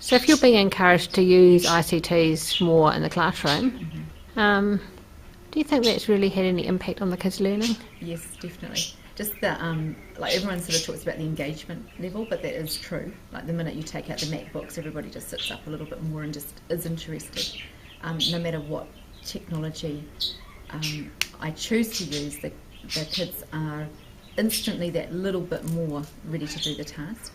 So if you're being encouraged to use ICTs more in the classroom, do you think that's really had any impact on the kids' learning? Yes, definitely. Just the, like everyone sort of talks about the engagement level, but that is true. Like the minute you take out the MacBooks, everybody just sits up a little bit more and just is interested. No matter what technology I choose to use, the kids are instantly that little bit more ready to do the task.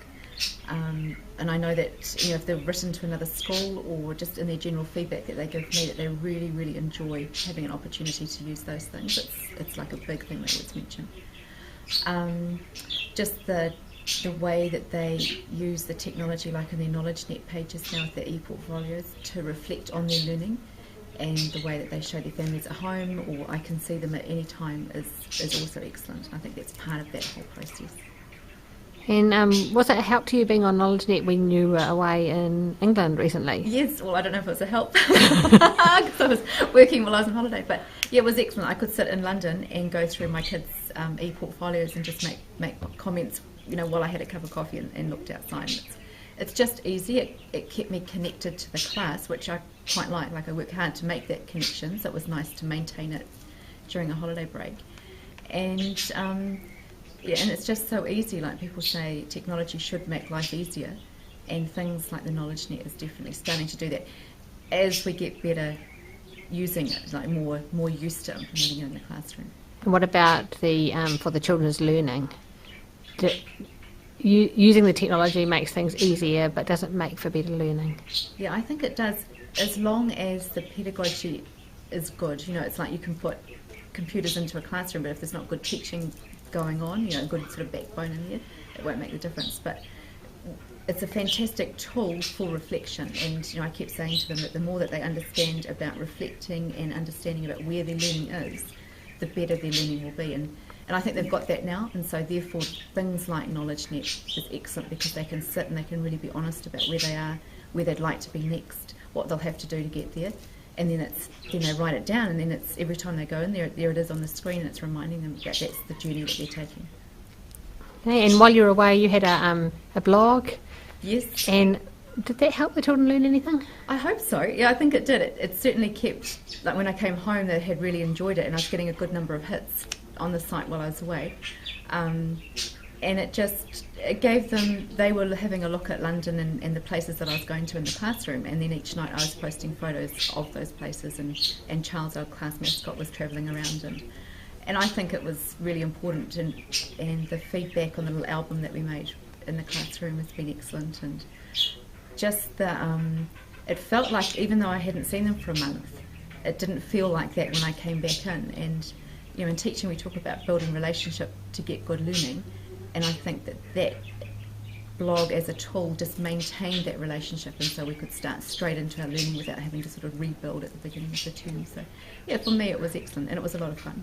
And I know that, you know, if they've written to another school or just in their general feedback that they give me, that they really, really enjoy having an opportunity to use those things. It's like a big thing that was mentioned. Just the way that they use the technology, like in their knowledge net pages now with their e-portfolios, to reflect on their learning, and the way that they show their families at home, or I can see them at any time, is also excellent. I think that's part of that whole process. And was it a help to you being on KnowledgeNet when you were away in England recently? Yes, well, I don't know if it was a help because I was working while I was on holiday, but yeah, it was excellent. I could sit in London and go through my kids' e-portfolios and just make comments, you know, while I had a cup of coffee and looked outside. It's just easy. It kept me connected to the class, which I quite like. Like, I work hard to make that connection, so it was nice to maintain it during a holiday break. And yeah, and it's just so easy. Like people say, technology should make life easier, and things like the Knowledge Net is definitely starting to do that as we get better using it, like more used to implementing it in the classroom. And what about the for the children's learning? Using the technology makes things easier, but does it make for better learning? Yeah, I think it does, as long as the pedagogy is good. You know, it's like you can put computers into a classroom, but if there's not good teaching going on, you know, good sort of backbone in there, it won't make the difference. But it's a fantastic tool for reflection, and you know, I keep saying to them that the more that they understand about reflecting and understanding about where their learning is, the better their learning will be. And I think they've got that now, and so therefore things like KnowledgeNet is excellent, because they can sit and they can really be honest about where they are, where they'd like to be next, what they'll have to do to get there. And then they write it down, and then it's every time they go in there it is on the screen, and it's reminding them that that's the journey that they're taking. Okay, and while you were away, you had a blog. Yes. And did that help the children learn anything? I hope so. Yeah, I think it did. It certainly kept, like when I came home, they had really enjoyed it, and I was getting a good number of hits on the site while I was away. And it gave them, they were having a look at London and the places that I was going to in the classroom, and then each night I was posting photos of those places, and Charles, our class mascot, was travelling around, and I think it was really important, and the feedback on the little album that we made in the classroom has been excellent, and just it felt like, even though I hadn't seen them for a month, it didn't feel like that when I came back in. And you know, in teaching we talk about building relationship to get good learning, and I think that blog as a tool just maintained that relationship, and so we could start straight into our learning without having to sort of rebuild at the beginning of the term. So yeah, for me it was excellent, and it was a lot of fun.